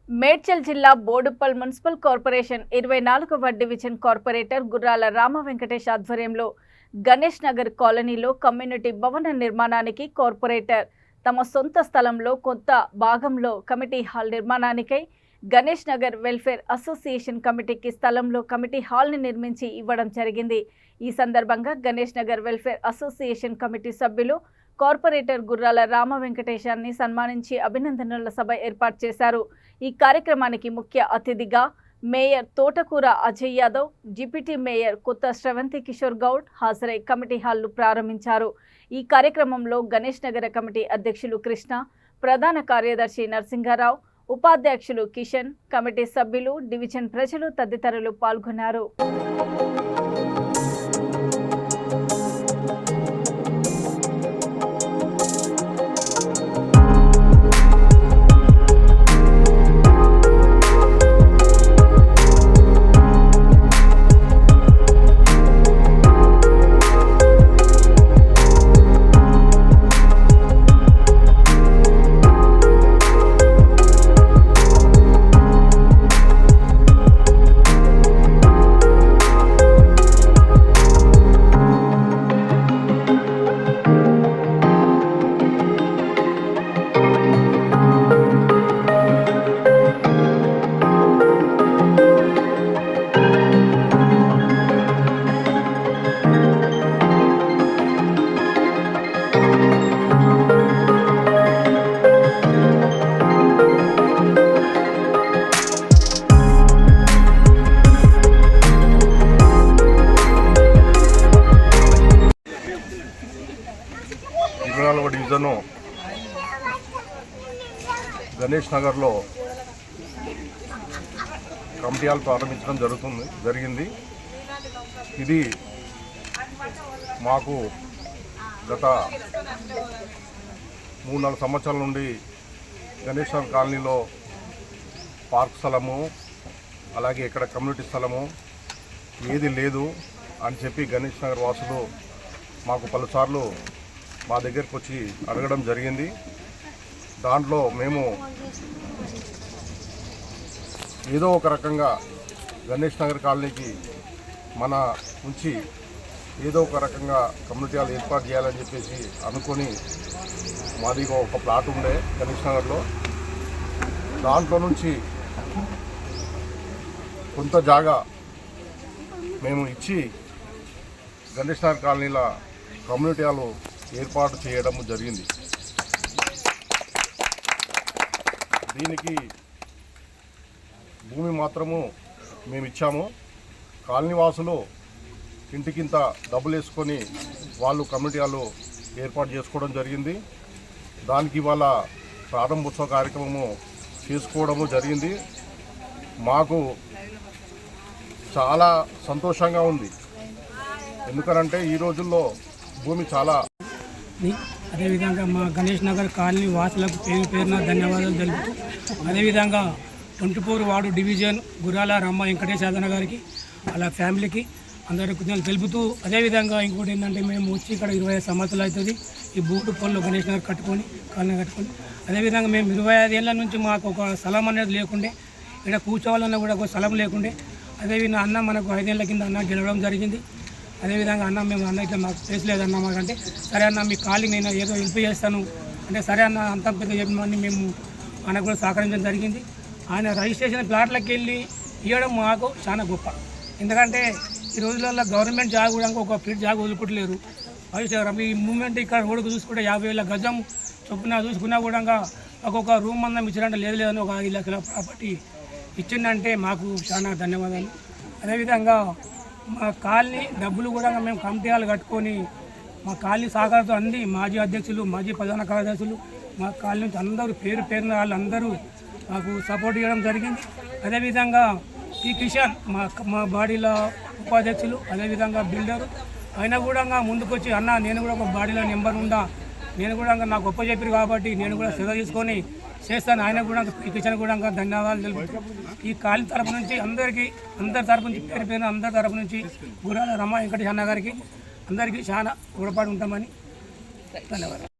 మేడ్చల్ జిల్లా Boduppal municipal corporation 24వ division corporator Gurrala Rama Venkatesh ఆధ్వర్యంలో గణేష్ నగర్ కాలనీలో కమ్యూనిటీ భవన నిర్మాణానికి కార్పొరేటర్ తమ సొంత స్థలంలో కొంత భాగంలో కమిటీ హాల్ నిర్మాణానికై గణేష్ నగర్ వెల్ఫేర్ అసోసియేషన్ కమిటీకి స్థలంలో కమిటీ హాల్ని నిర్మించి ఇవ్వడం జరిగింది। ఈ సందర్భంగా Ganesh Nagar welfare association committee సభ్యులు కార్పొరేటర్ గుర్రాల రామ వెంకటేశాన్ని సన్మానించి అభినందనల సభ ఏర్పాటు చేశారు। ఈ కార్యక్రమానికి ముఖ్య అతిథిగా మేయర్ తోటకూర అజయ్ యాదవ్, డిప్యూటీ మేయర్ కొత్త శ్రవంతి కిషోర్ గౌడ్ హాజరై కమిటీ హాల్ను ప్రారంభించారు। ఈ కార్యక్రమంలో గణేష్ నగర కమిటీ అధ్యక్షులు కృష్ణ, ప్రధాన కార్యదర్శి నరసింగారావు, ఉపాధ్యక్షులు కిషన్, కమిటీ సభ్యులు, డివిజన్ ప్రజలు తదితరులు పాల్గొన్నారు। డివిజన్ గణేష్ నగర్లో కమిటీ హాల్ ప్రారంభించడం జరిగింది। ఇది మాకు గత 3-4 సంవత్సరాల నుండి గణేష్ నగర్ కాలనీలో పార్క్ స్థలము, అలాగే ఇక్కడ కమ్యూనిటీ స్థలము ఏది లేదు అని చెప్పి గణేష్ నగర్ వాసులు మాకు పలుసార్లు మా దగ్గరికి వచ్చి అడగడం జరిగింది। దాంట్లో మేము ఏదో ఒక రకంగా గణేష్ నగర్ కాలనీకి మన నుంచి ఏదో ఒక రకంగా కమ్యూనిటీ హాల్ ఏర్పాటు చేయాలని చెప్పేసి అనుకొని మాది ఒక ప్లాట్ ఉండే గణేష్ నగర్లో, దాంట్లో నుంచి కొంత జాగా మేము ఇచ్చి గణేష్ నగర్ కాలనీలో కమ్యూనిటీ హాల్ ఏర్పాటు చేయడం జరిగింది। దీనికి భూమి మాత్రము మేము ఇచ్చాము। కాలనీ వాసులు ఇంటికింత డబ్బులు వేసుకొని వాళ్ళు కమ్యూనిటీ హాల్ ఏర్పాటు చేసుకోవడం జరిగింది। దానికి ఇవాళ ప్రారంభోత్సవ కార్యక్రమము చేసుకోవడము జరిగింది। మాకు చాలా సంతోషంగా ఉంది, ఎందుకనంటే ఈ రోజుల్లో భూమి చాలా అదేవిధంగా మా గణేష్ నగర్ కాలనీ వాసులకు పేరున ధన్యవాదాలు తెలుపుతూ, అదేవిధంగా 24 వార్డు డివిజన్ గుర్రాల రామ వెంకటేష్ యాదవ్ గారికి అలా ఫ్యామిలీకి అందరికీ తెలుపుతూ, అదేవిధంగా ఇంకోటి ఏంటంటే మేము వచ్చి ఇక్కడ 25 సంవత్సరాలు అవుతుంది ఈ బోడుప్పల్లో గణేష్ నగర్ కాలనీ కట్టుకొని, అదేవిధంగా మేము 25 ఏళ్ళ నుంచి మాకు ఒక స్థలం అనేది లేకుండే, ఇక్కడ కూర్చోవాలన్నా కూడా ఒక స్థలం లేకుండే, అదేవిధంగా అన్న మనకు 5 ఏళ్ళ కింద అన్న గెలవడం జరిగింది। అదేవిధంగా అన్న మేము అన్న ఇట్లా మాకు ప్లేస్ లేదన్న మాకంటే, సరే అన్న మీ ఖాళీ నేను ఏదో హెల్ప్ చేస్తాను అంటే, సరే అన్న అంత పెద్ద చెప్పమని మేము ఆయనకు కూడా సహకరించడం జరిగింది। ఆయన రిజిస్ట్రేషన్ ప్లాట్లకు వెళ్ళి ఇవ్వడం మాకు చాలా గొప్ప, ఎందుకంటే ఈ రోజులలో గవర్నమెంట్ జాబ్ కూడా ఒక ఫీట్ జాబ్ వదులుకుంటలేరు। ఈ మూమెంట్ ఇక్కడ రోడ్డుకు చూసుకుంటే 50,000 గజం చొప్పున చూసుకున్నా కూడా ఒక్కొక్క రూమ్ అందం ఇచ్చినట్టు లేదని ఒక 5 లక్షల ప్రాపర్టీ ఇచ్చిందంటే మాకు చాలా ధన్యవాదాలు। అదేవిధంగా మా కాలనీ డబ్బులు కూడా మేము కమిటీ హాల్ కట్టుకొని మా కాలనీ సహకారంతో అంది మాజీ అధ్యక్షులు, మాజీ ప్రధాన కార్యదర్శులు, మా కాలనీ నుంచి అందరూ పేరున వాళ్ళందరూ మాకు సపోర్ట్ చేయడం జరిగింది। అదేవిధంగా ఈ కిషన్ మా బాడీలో ఉపాధ్యక్షులు, అదేవిధంగా బిల్డరు, ఆయన కూడా ముందుకొచ్చి అన్న నేను కూడా ఒక బాడీలో నెంబర్ ఉందా, నేను కూడా నాకు గొప్ప చెప్పారు కాబట్టి నేను కూడా శ్రద్ధ తీసుకొని చేస్తాను। ఆయన కూడా కిషన్ కూడా ధన్యవాదాలు తెలుపుతూ, ఈ కాలనీ తరపు నుంచి అందరి తరపు నుంచి పేరు అందరి తరపు నుంచి గుర్రాల రామ వెంకటేష్ అన్న గారికి అందరికీ చాలా రుణపడి ఉంటామని ధన్యవాదాలు।